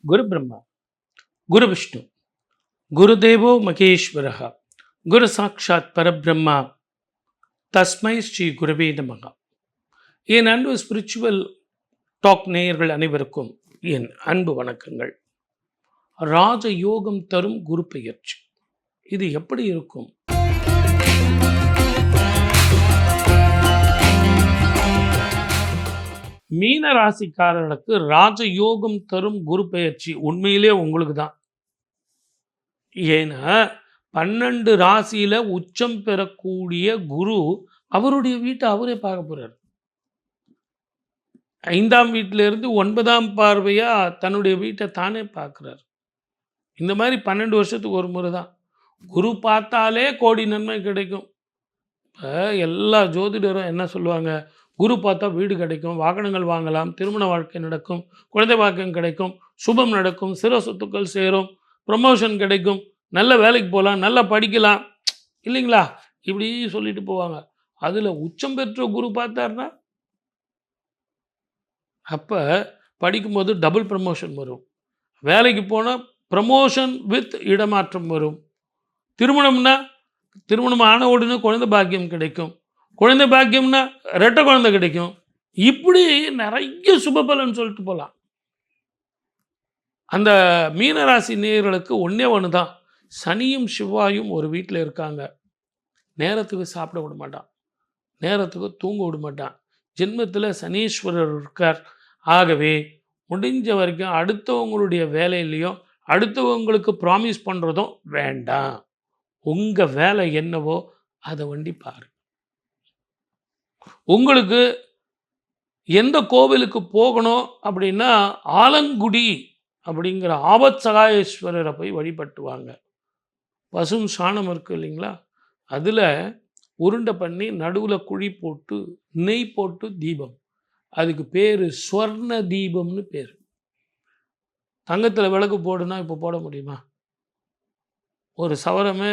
குரு பிரம்மா, குரு விஷ்ணு, குருதேவோ மகேஸ்வரः, குரு சாட்சாத் பரபிரம்மா, தஸ்மை ஸ்ரீ குருவே நமக. என் அன்பு ஸ்பிரிச்சுவல் டாக் நேயர்கள் அனைவருக்கும் என் அன்பு வணக்கங்கள். ராஜ யோகம் தரும் குரு பெயர்ச்சி இது எப்படி இருக்கும்? மீன ராசிக்காரர்களுக்கு ராஜயோகம் தரும் குரு பெயர்ச்சி உண்மையிலே உங்களுக்கு தான். ஏன்னா 12 ராசியில உச்சம் பெறக்கூடிய குரு அவருடைய வீட்டை அவரே பார்க்க போறார். 5ஆம் வீட்டில இருந்து 9ஆம் பார்வையா தன்னுடைய வீட்டை தானே பார்க்கிறார். இந்த மாதிரி 12 வருஷத்துக்கு ஒரு முறை தான். குரு பார்த்தாலே கோடி நன்மை கிடைக்கும். எல்லா ஜோதிடரும் என்ன சொல்லுவாங்க? குரு பார்த்தா வீடு கிடைக்கும், வாகனங்கள் வாங்கலாம், திருமண வாழ்க்கை நடக்கும், குழந்தை பாக்கியம் கிடைக்கும், சுபம் நடக்கும், சிற சொத்துக்கள் சேரும், ப்ரமோஷன் கிடைக்கும், நல்ல வேலைக்கு போகலாம், நல்லா படிக்கலாம், இல்லைங்களா? இப்படி சொல்லிட்டு போவாங்க. அதில் உச்சம் பெற்ற குரு பார்த்தாருன்னா அப்போ படிக்கும்போது டபுள் ப்ரமோஷன் வரும், வேலைக்கு போனால் ப்ரமோஷன் வித் இடமாற்றம் வரும், திருமணம் ஆன உடனே குழந்தை பாக்கியம் கிடைக்கும், குழந்தை பாக்கியம்னா ரெட்டை குழந்தை கிடைக்கும். இப்படி நிறைய சுபபலன் சொல்லிட்டு போகலாம். அந்த மீனராசி நேயர்களுக்கு ஒன்றே ஒன்று தான். சனியும் செவ்வாயும் ஒரு வீட்டில் இருக்காங்க. நேரத்துக்கு சாப்பிட விட மாட்டான், நேரத்துக்கு தூங்க விட மாட்டான். ஜென்மத்தில் சனீஸ்வரர் இருக்கார். ஆகவே முடிஞ்ச வரைக்கும் அடுத்தவங்களுடைய வேலையிலையும் அடுத்தவங்களுக்கு ப்ராமிஸ் பண்ணுறதும் வேண்டாம். உங்கள் வேலை என்னவோ அதை வண்டி பாரு. உங்களுக்கு எந்த கோவிலுக்கு போகணும் அப்படின்னா ஆலங்குடி அப்படிங்கிற ஆபத் சகாயேஸ்வரரை போய் வழிபட்டுவாங்க. பசும் சாணம் இருக்குது இல்லைங்களா, அதில் உருண்டை பண்ணி நடுவில் குழி போட்டு நெய் போட்டு தீபம், அதுக்கு பேர் ஸ்வர்ண தீபம்னு பேர். தங்கத்தில் விளக்கு போடுனா இப்போ போட முடியுமா? ஒரு சவரமே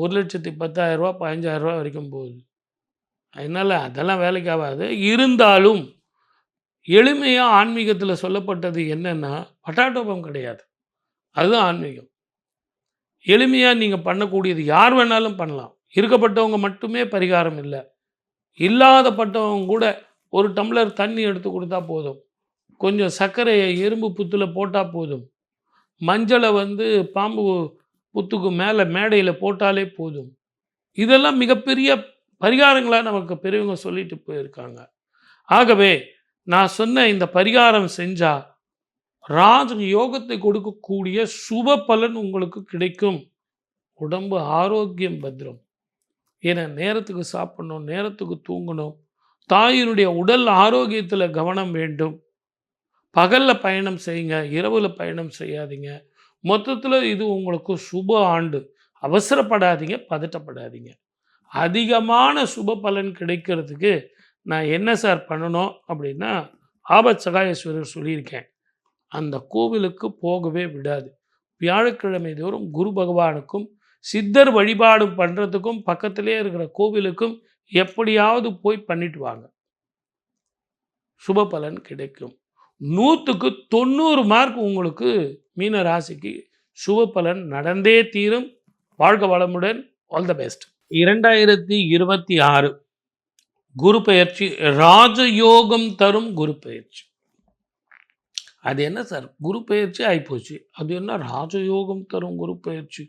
1,10,000 15,000 வரைக்கும் போகுது. அதனால் அதெல்லாம் வேலைக்கு ஆகாது. இருந்தாலும் எளிமையாக ஆன்மீகத்தில் சொல்லப்பட்டது என்னென்னா பட்டாட்டோபம் கிடையாது, அதுதான் ஆன்மீகம். எளிமையாக நீங்கள் பண்ணக்கூடியது யார் வேணாலும் பண்ணலாம். இருக்கப்பட்டவங்க மட்டுமே பரிகாரம் இல்லை, இல்லாதப்பட்டவங்க கூட ஒரு டம்ளர் தண்ணி எடுத்து கொடுத்தா போதும், கொஞ்சம் சர்க்கரையை எறும்பு புத்தில் போட்டால் போதும், மஞ்சளை பாம்பு புத்துக்கு மேலே மேடையில் போட்டாலே போதும். இதெல்லாம் மிகப்பெரிய பரிகாரங்களாக நமக்கு பெரியவங்க சொல்லிட்டு போயிருக்காங்க. ஆகவே நான் சொன்ன இந்த பரிகாரம் செஞ்சால் ராஜ யோகத்தை கொடுக்கக்கூடிய சுப பலன் உங்களுக்கு கிடைக்கும். உடம்பு ஆரோக்கியம் பத்திரம். ஏன்னா நேரத்துக்கு சாப்பிடணும், நேரத்துக்கு தூங்கணும், தாயினுடைய உடல் ஆரோக்கியத்தில் கவனம் வேண்டும். பகலில் பயணம் செய்யுங்க, இரவில் பயணம் செய்யாதீங்க. மொத்தத்தில் இது உங்களுக்கு சுப ஆண்டு. அவசரப்படாதீங்க, பதட்டப்படாதீங்க. அதிகமான சுப பலன் கிடைக்கிறதுக்கு நான் என்ன சார் பண்ணணும் அப்படின்னா, ஆபத் சகாயேஸ்வரர் சொல்லியிருக்கேன், அந்த கோவிலுக்கு போகவே விடாது. வியாழக்கிழமை தோறும் குரு பகவானுக்கும் சித்தர் வழிபாடு பண்ணுறதுக்கும் பக்கத்திலே இருக்கிற கோவிலுக்கும் எப்படியாவது போய் பண்ணிட்டு வாங்க, சுப பலன் கிடைக்கும். 100க்கு 90 மார்க் உங்களுக்கு மீன ராசிக்கு சுப பலன் நடந்தே தீரும். வாழ்க வளமுடன். All the best. 2026 குரு பெயர்ச்சி ராஜயோகம் தரும் குரு பெயர்ச்சி. அது என்ன சார், குரு பெயர்ச்சி ஆகிப்போச்சு, அது என்ன ராஜயோகம் தரும் குரு பெயர்ச்சி?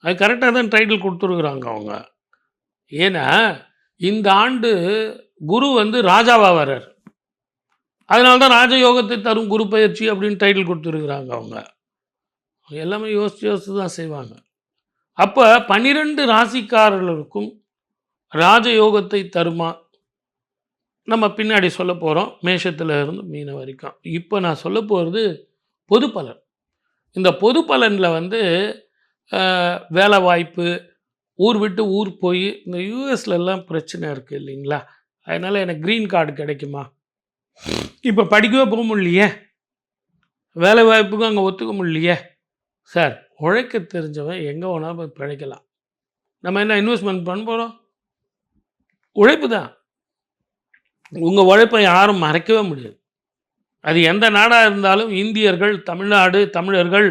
அது கரெக்டாக தான் டைட்டில் கொடுத்துருக்குறாங்க அவங்க. ஏன்னா இந்த ஆண்டு குரு ராஜாவா வர்றார், அதனால தான் ராஜயோகத்தை தரும் குரு பெயர்ச்சி அப்படின்னு டைட்டில் கொடுத்துருக்குறாங்க அவங்க. எல்லாமே யோசித்து தான் செய்வாங்க. அப்போ 12 ராசிக்காரர்களுக்கும் ராஜயோகத்தை தருமா நம்ம பின்னாடி சொல்ல போகிறோம், மேஷத்தில் இருந்து மீன வரைக்கும். இப்போ நான் சொல்ல போகிறது பொது பலன். இந்த பொது பலனில் வேலை வாய்ப்பு, ஊர் விட்டு ஊர் போய், இந்த யூஎஸ்லலாம் பிரச்சனை இருக்குது இல்லைங்களா, அதனால் எனக்கு க்ரீன் கார்டு கிடைக்குமா, இப்போ படிக்கவே போக முடியலையே, வேலை வாய்ப்புக்கும் அங்கே ஒத்துக்க முடியலையே. சார், உழைக்க தெரிஞ்சவன் எங்கே வேணாலும் போய் பிழைக்கலாம். நம்ம என்ன இன்வெஸ்ட்மெண்ட் பண்ண போகிறோம்? உழைப்பு தான். உங்கள் உழைப்பை யாரும் மறைக்கவே முடியாது. அது எந்த நாடாக இருந்தாலும் இந்தியர்கள், தமிழ்நாடு, தமிழர்கள்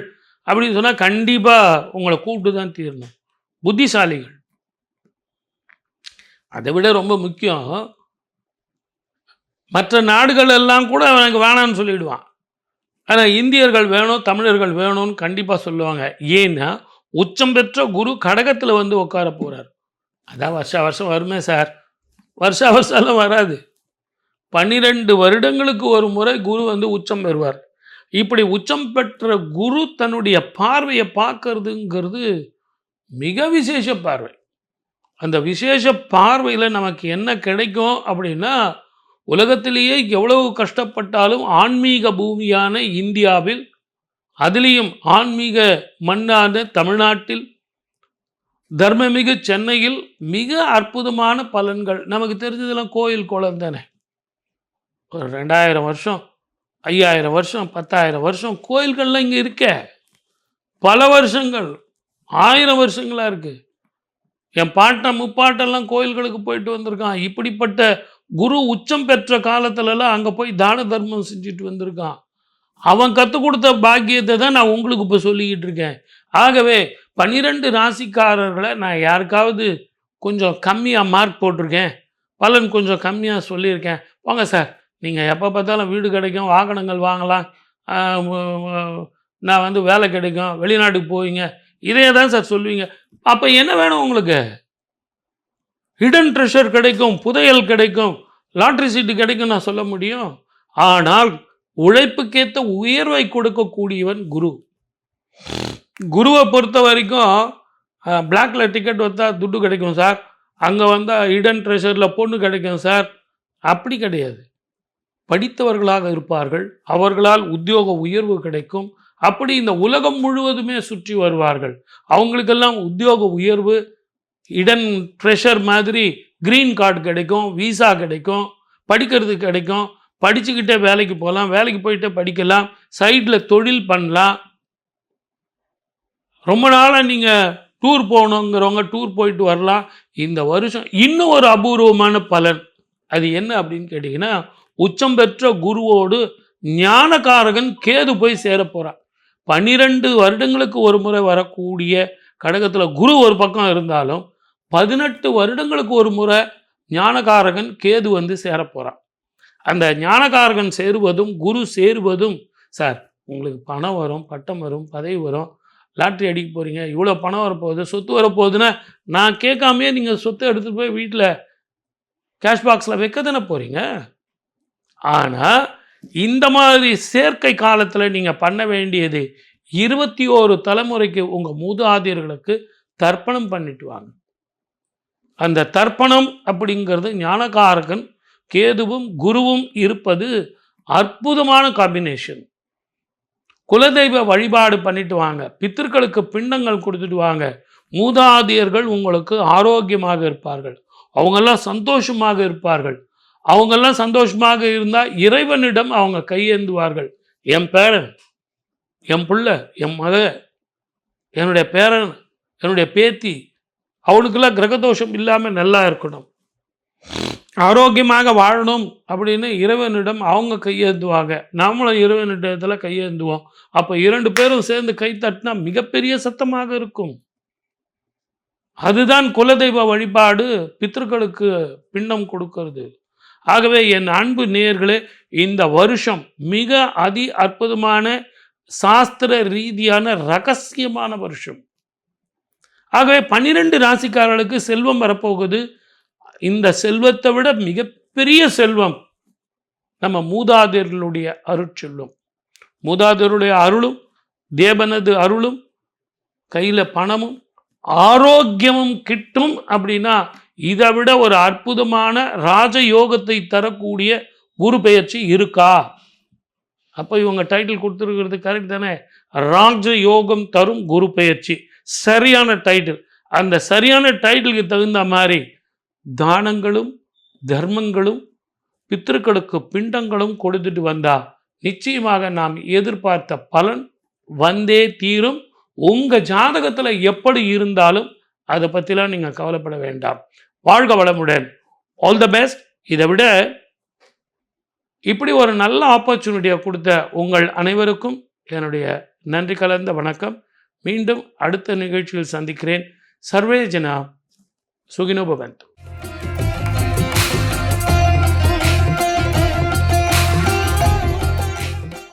அப்படின்னு சொன்னால் கண்டிப்பாக உங்களை கூப்பிட்டு தான் தீரணும். புத்திசாலிகள். அதை விட ரொம்ப முக்கியம், மற்ற நாடுகள் எல்லாம் கூட எனக்கு வேணான்னு சொல்லிடுவான். ஆனால் இந்தியர்கள் வேணும், தமிழர்கள் வேணும்னு கண்டிப்பாக சொல்லுவாங்க. ஏன்னா உச்சம் பெற்ற குரு கடகத்தில் வந்து உட்கார போகிறார். அதான் வருஷம் வருமே சார். வருஷம் வராது. 12 வருடங்களுக்கு ஒரு முறை குரு வந்து உச்சம் பெறுவார். இப்படி உச்சம் பெற்ற குரு தன்னுடைய பார்வையை பார்க்கறதுங்கிறது மிக விசேஷ பார்வை. அந்த விசேஷ பார்வையில் நமக்கு என்ன கிடைக்கும் அப்படின்னா, உலகத்திலேயே எவ்வளவு கஷ்டப்பட்டாலும் ஆன்மீக பூமியான இந்தியாவில், அதிலையும் ஆன்மீக மண்ணான தமிழ்நாட்டில், தர்மமிகு சென்னையில் மிக அற்புதமான பலன்கள். நமக்கு தெரிஞ்சதெல்லாம் கோயில் குளம் தானே. ஒரு 2000 வருஷம், 5000 வருஷம், 10,000 வருஷம் கோயில்கள்லாம் இங்கே இருக்க. பல வருஷங்கள், 1000 வருஷங்களாக இருக்குது. என் பாட்டன் முப்பாட்டெல்லாம் கோயில்களுக்கு போயிட்டு வந்திருக்கான். இப்படிப்பட்ட குரு உச்சம் பெற்ற காலத்துலலாம் அங்கே போய் தான தர்மம் செஞ்சுட்டு வந்திருக்கான். அவன் கற்றுக் கொடுத்த பாக்கியத்தை தான் நான் உங்களுக்கு இப்போ சொல்லிக்கிட்டு இருக்கேன். ஆகவே 12 ராசிக்காரர்களை நான் யாருக்காவது கொஞ்சம் கம்மியாக மார்க் போட்டிருக்கேன், பலன் கொஞ்சம் கம்மியாக சொல்லியிருக்கேன், வாங்க சார் நீங்கள் எப்போ பார்த்தாலும் வீடு கிடைக்கும், வாகனங்கள் வாங்கலாம், நான் வந்து வேலை கிடைக்கும், வெளிநாட்டுக்கு போவீங்க, இதே தான் சார் சொல்லுவீங்க. அப்போ என்ன வேணும் உங்களுக்கு? ஹிடன் ட்ரெஷர் கிடைக்கும், புதையல் கிடைக்கும், லாட்ரி சீட்டு கிடைக்கும் நான் சொல்ல முடியும். ஆனால் உழைப்புக்கேற்ற உயர்வை கொடுக்கக்கூடியவன் குரு. குருவை பொறுத்த வரைக்கும் பிளாக்ல டிக்கெட் வந்தால் துட்டு கிடைக்கும் சார், அங்கே வந்தால் ஹிடன் ட்ரெஷரில் பொண்ணு கிடைக்கும் சார், அப்படி கிடையாது. படித்தவர்களாக இருப்பார்கள், அவர்களால் உத்தியோக உயர்வு கிடைக்கும். அப்படி இந்த உலகம் முழுவதுமே சுற்றி வருவார்கள். அவங்களுக்கெல்லாம் உத்தியோக உயர்வு, ஹிடன் ட்ரெஷர் மாதிரி க்ரீன் கார்டு கிடைக்கும், விசா கிடைக்கும், படிக்கிறது கிடைக்கும், படிச்சுக்கிட்டே வேலைக்கு போகலாம், வேலைக்கு போயிட்டே படிக்கலாம், சைடில் தொழில் பண்ணலாம். ரொம்ப நாளாக நீங்கள் டூர் போகணுங்கிறவங்க டூர் போயிட்டு வரலாம். இந்த வருஷம் இன்னும் ஒரு அபூர்வமான பலன். அது என்ன அப்படின்னு கேட்டிங்கன்னா, உச்சம் பெற்ற குருவோடு ஞானகாரகன் கேது போய் சேர போகிறான். 12 வருடங்களுக்கு ஒரு முறை வரக்கூடிய கடகத்தில் குரு ஒரு பக்கம் இருந்தாலும் 18 வருடங்களுக்கு ஒரு முறை ஞானகாரகன் கேது வந்து சேரப்போகிறான். அந்த ஞானகாரகன் சேருவதும் குரு சேருவதும், சார் உங்களுக்கு பணம் வரும், பட்டம் வரும், பதவி வரும், லாட்ரி அடிக்க போகிறீங்க, இவ்வளோ பணம் வரப்போகுது, சொத்து வரப்போகுதுன்னா நான் கேட்காமையே நீங்கள் சொத்தை எடுத்துகிட்டு போய் வீட்டில் கேஷ் பாக்ஸில் வைக்க தானே போகிறீங்க. ஆனால் இந்த மாதிரி சேர்க்கை காலத்தில் நீங்கள் பண்ண வேண்டியது 21 தலைமுறைக்கு உங்கள் மூதாதையர்களுக்கு தர்ப்பணம் பண்ணிட்டு வாங்க. அந்த தர்ப்பணம் அப்படிங்கிறது ஞானகாரகன் கேதுவும் குருவும் இருப்பது அற்புதமான காம்பினேஷன். குலதெய்வ வழிபாடு பண்ணிட்டு வாங்க, பித்திருக்களுக்கு பிண்டங்கள் கொடுத்துட்டு வாங்க. மூதாதையர்கள் உங்களுக்கு ஆரோக்கியமாக இருப்பார்கள், அவங்கெல்லாம் சந்தோஷமாக இருப்பார்கள். அவங்கெல்லாம் சந்தோஷமாக இருந்தால் இறைவனிடம் அவங்க கையேந்துவார்கள். என் பேரன், என் பிள்ளை, என் மக, என்னுடைய பேரன், என்னுடைய பேத்தி, அவனுக்கெல்லாம் கிரகதோஷம் இல்லாமல் நல்லா இருக்கணும், ஆரோக்கியமாக வாழணும் அப்படின்னு இறைவனிடம் அவங்க கையேந்துவாங்க. நாமளும் இறைவனிடத்தில் கையேந்துவோம். அப்போ 2 பேரும் சேர்ந்து கை தட்டினா மிகப்பெரிய சத்தமாக இருக்கும். அதுதான் குலதெய்வ வழிபாடு, பித்திருக்களுக்கு பிண்டம் கொடுக்கிறது. ஆகவே என் அன்பு நேயர்களே, இந்த வருஷம் மிக அற்புதமான சாஸ்திர ரீதியான ரகசியமான வருஷம். ஆகவே 12 ராசிக்காரர்களுக்கு செல்வம் வரப்போகுது. இந்த செல்வத்தை விட மிகப்பெரிய செல்வம் நம்ம மூதாதையர்களுடைய அருட்செல்வம். மூதாதையருடைய அருளும், தேவனது அருளும், கையில் பணமும் ஆரோக்கியமும் கிட்டும். அப்படின்னா இதை விட ஒரு அற்புதமான ராஜயோகத்தை தரக்கூடிய குரு பெயர்ச்சி இருக்கா? அப்போ இவங்க டைட்டில் கொடுத்துருக்கிறது கரெக்ட் தானே? ராஜயோகம் தரும் குரு பெயர்ச்சி, சரியான டைட்டில். அந்த சரியான டைட்டிலுக்கு தகுந்த மாதிரி தானங்களும் தர்மங்களும் பித்திருக்களுக்கு பிண்டங்களும் கொடுத்துட்டு வந்தா நிச்சயமாக நாம் எதிர்பார்த்த பலன் வந்தே தீரும். உங்கள் ஜாதகத்தில் எப்படி இருந்தாலும் அதை பற்றிலாம் நீங்கள் கவலைப்பட வேண்டாம். வாழ்க வளமுடன். All the best. இதை விட இப்படி ஒரு நல்ல ஆப்பர்ச்சுனிட்டியை கொடுத்த உங்கள் அனைவருக்கும் என்னுடைய நன்றி கலந்த வணக்கம். மீண்டும் அடுத்த நிகழ்ச்சியில் சந்திக்கிறேன். சர்வே ஜனா சுகினோ பவந்து.